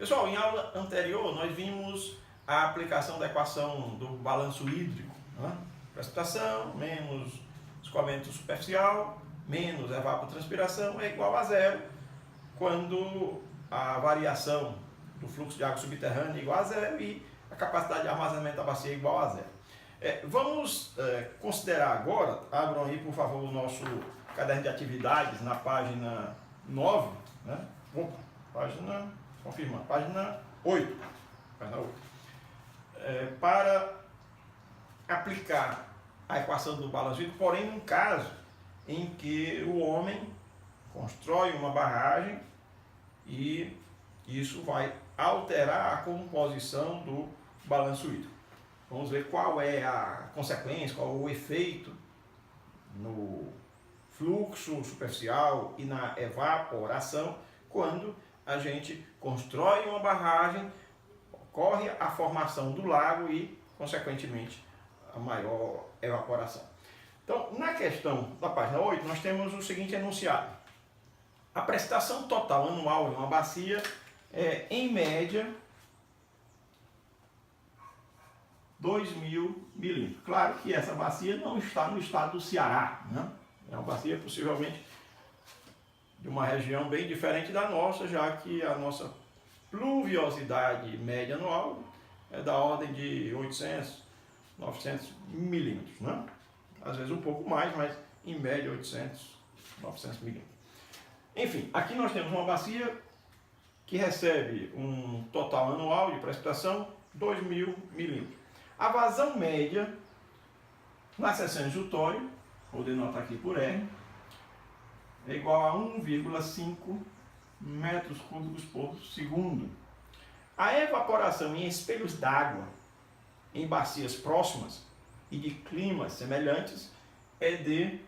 Pessoal, em aula anterior nós vimos a aplicação da equação do balanço hídrico, né? Precipitação menos escoamento superficial menos evapotranspiração é igual a zero quando a variação do fluxo de água subterrânea é igual a zero e a capacidade de armazenamento da bacia é igual a zero. Vamos considerar agora, abram aí por favor o nosso caderno de atividades na página 9, né? Página 8. Para aplicar a equação do balanço hídrico, porém num caso em que o homem constrói uma barragem e isso vai alterar a composição do balanço hídrico. Vamos ver qual é a consequência, qual é o efeito no fluxo superficial e na evaporação quando a gente constrói uma barragem, ocorre a formação do lago e, consequentemente, a maior evaporação. Então, na questão da página 8, nós temos o seguinte enunciado. A precipitação total anual em uma bacia é, em média, 2.000 milímetros. Claro que essa bacia não está no estado do Ceará, né? É uma bacia possivelmente de uma região bem diferente da nossa, já que a nossa pluviosidade média anual é da ordem de 800, 900 milímetros, né? Às vezes um pouco mais, mas em média 800, 900 milímetros. Enfim, aqui nós temos uma bacia que recebe um total anual de precipitação 2.000 milímetros. A vazão média na seção exutória, vou denotar aqui por R, é igual a 1,5 metros cúbicos por segundo. A evaporação em espelhos d'água em bacias próximas e de climas semelhantes é de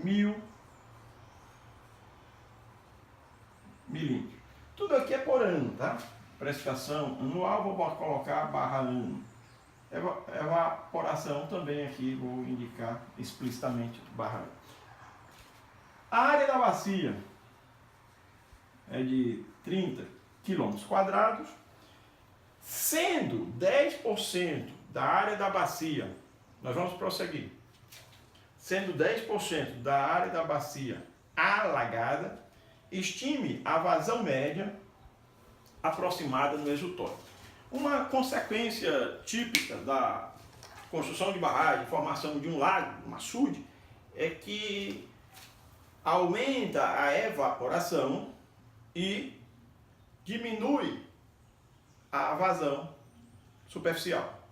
1.000 milímetros. Tudo aqui é por ano, tá? Precipitação anual, vou colocar barra ano. Evaporação também aqui, vou indicar explicitamente barra ano. A área da bacia é de 30 km², sendo 10% da área da bacia, nós vamos prosseguir, sendo 10% da área da bacia alagada, estime a vazão média aproximada no exutório. Uma consequência típica da construção de barragem, formação de um lago, um açude, é que aumenta a evaporação e diminui a vazão superficial.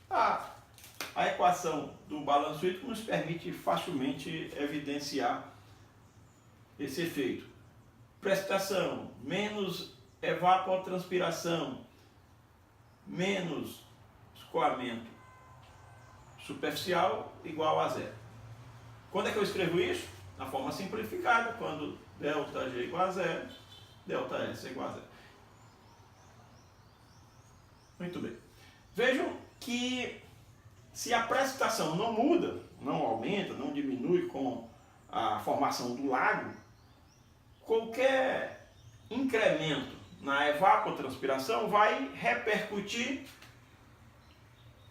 A equação do balanço hídrico nos permite facilmente evidenciar esse efeito. Precipitação menos evapotranspiração menos escoamento superficial igual a zero. Quando é que eu escrevo isso? Na forma simplificada, quando ΔG igual a zero, ΔS igual a zero. Muito bem. Vejam que se a precipitação não muda, não aumenta, não diminui com a formação do lago, qualquer incremento na evapotranspiração vai repercutir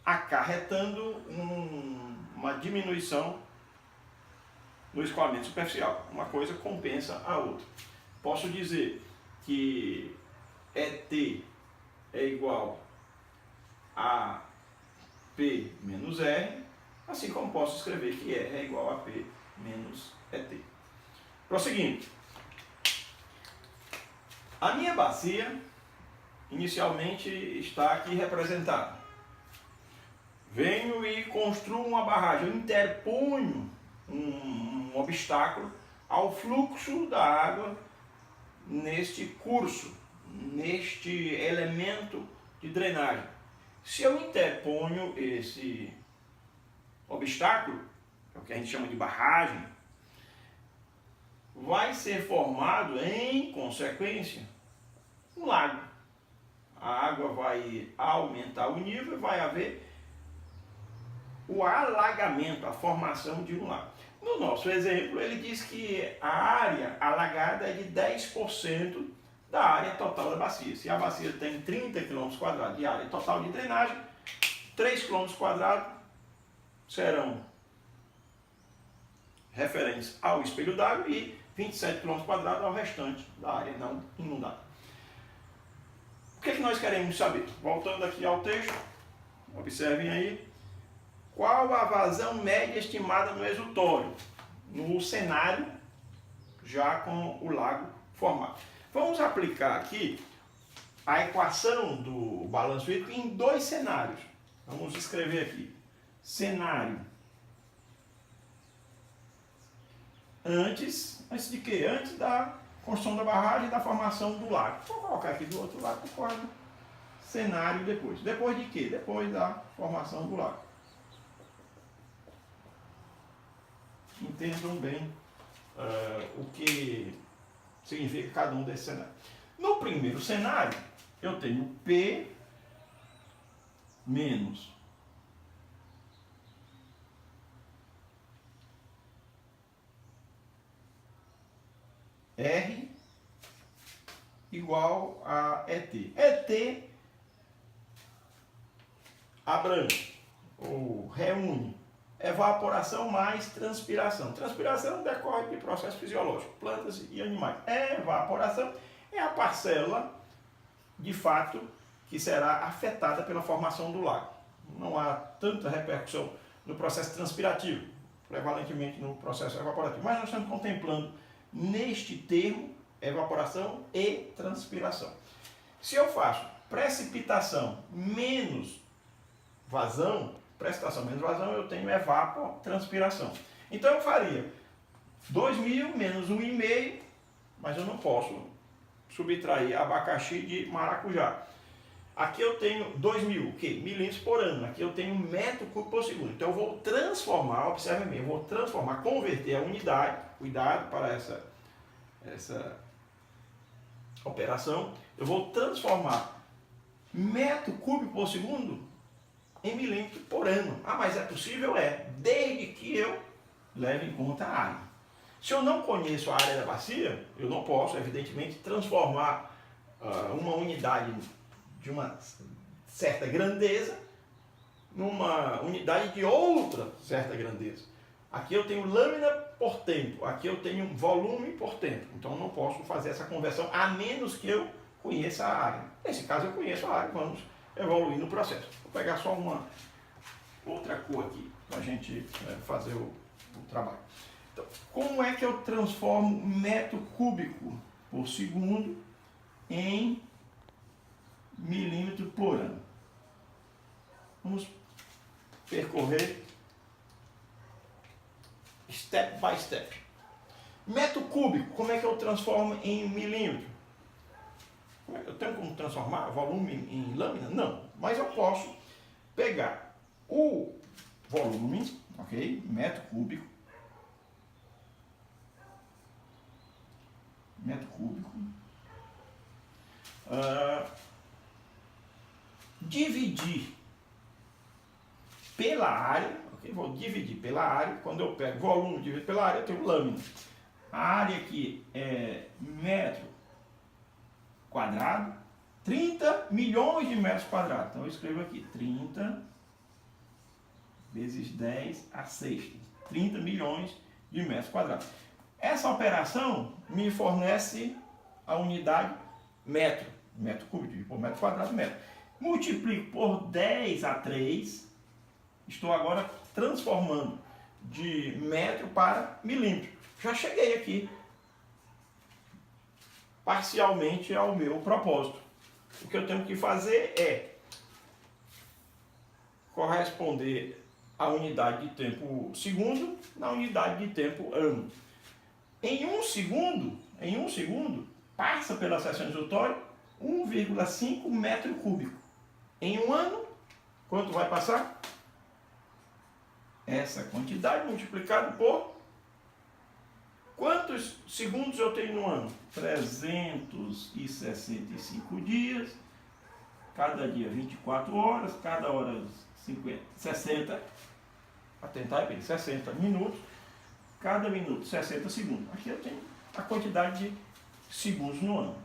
acarretando uma diminuição no escoamento superficial. Uma coisa compensa a outra. Posso dizer que ET é igual a P menos R, assim como posso escrever que R é igual a P menos ET. Prosseguindo. A minha bacia, inicialmente, está aqui representada. Venho e construo uma barragem, eu interponho um obstáculo ao fluxo da água neste curso, neste elemento de drenagem. Se eu interponho esse obstáculo, é o que a gente chama de barragem, vai ser formado, em consequência, um lago. A água vai aumentar o nível e vai haver o alagamento, a formação de um lago. No nosso exemplo, ele diz que a área alagada é de 10% da área total da bacia. Se a bacia tem 30 km² de área total de drenagem, 3 km² serão referentes ao espelho d'água e 27 km² ao restante da área não inundada. O que é que nós queremos saber? Voltando aqui ao texto, observem aí. Qual a vazão média estimada no exutório, no cenário já com o lago formado? Vamos aplicar aqui a equação do balanço hídrico em dois cenários. Vamos escrever aqui. Cenário antes de quê? Antes da construção da barragem e da formação do lago. Vou colocar aqui do outro lado, concordo. Cenário depois. Depois de quê? Depois da formação do lago. Entendam bem o que significa cada um desses cenários. No primeiro cenário, eu tenho P menos R igual a ET. ET abrange ou reúne evaporação mais transpiração. Transpiração decorre de processo fisiológico, plantas e animais. Evaporação é a parcela, de fato, que será afetada pela formação do lago. Não há tanta repercussão no processo transpirativo, prevalentemente no processo evaporativo. Mas nós estamos contemplando, neste termo, evaporação e transpiração. Se eu faço precipitação menos vazão, precipitação menos vazão, eu tenho evapotranspiração. Então eu faria 2.000 menos 1,5, mas eu não posso subtrair abacaxi de maracujá. Aqui eu tenho 2.000, o quê? Milímetros por ano. Aqui eu tenho metro cúbico por segundo. Então eu vou transformar, observe bem, eu vou transformar, converter a unidade, cuidado para essa operação, eu vou transformar metro cúbico por segundo em milímetro por ano. Ah, mas é possível? É, desde que eu leve em conta a área. Se eu não conheço a área da bacia, eu não posso, evidentemente, transformar uma unidade de uma certa grandeza numa unidade de outra certa grandeza. Aqui eu tenho lâmina por tempo, aqui eu tenho volume por tempo. Então eu não posso fazer essa conversão, a menos que eu conheça a área. Nesse caso eu conheço a área, vamos evoluir no processo. Vou pegar só uma outra cor aqui para a gente fazer o trabalho. Então, como é que eu transformo metro cúbico por segundo em milímetro por ano? Vamos percorrer step by step. Metro cúbico, como é que eu transformo em milímetro? Eu tenho como transformar volume em lâmina? Não, mas eu posso pegar o volume, ok? Metro cúbico, dividir pela área, ok? Vou dividir pela área. Quando eu pego volume dividido pela área, eu tenho lâmina. A área aqui é metro quadrado, 30 milhões de metros quadrados. Então eu escrevo aqui 30 vezes 10 a sexta, 30 milhões de metros quadrados. Essa operação me fornece a unidade metro cúbico, por metro quadrado, metro. Multiplico por 10 a 3, estou agora transformando de metro para milímetro. Já cheguei aqui parcialmente ao meu propósito. O que eu tenho que fazer é corresponder à unidade de tempo segundo na unidade de tempo ano. Em um segundo, passa pela seção exutória 1,5 metro cúbico. Em um ano, quanto vai passar? Essa quantidade multiplicada por quantos segundos eu tenho no ano? 365 dias, cada dia 24 horas, cada hora 60, para tentar bem, 60 minutos. cada minuto 60 segundos. Aqui eu tenho a quantidade de segundos no ano.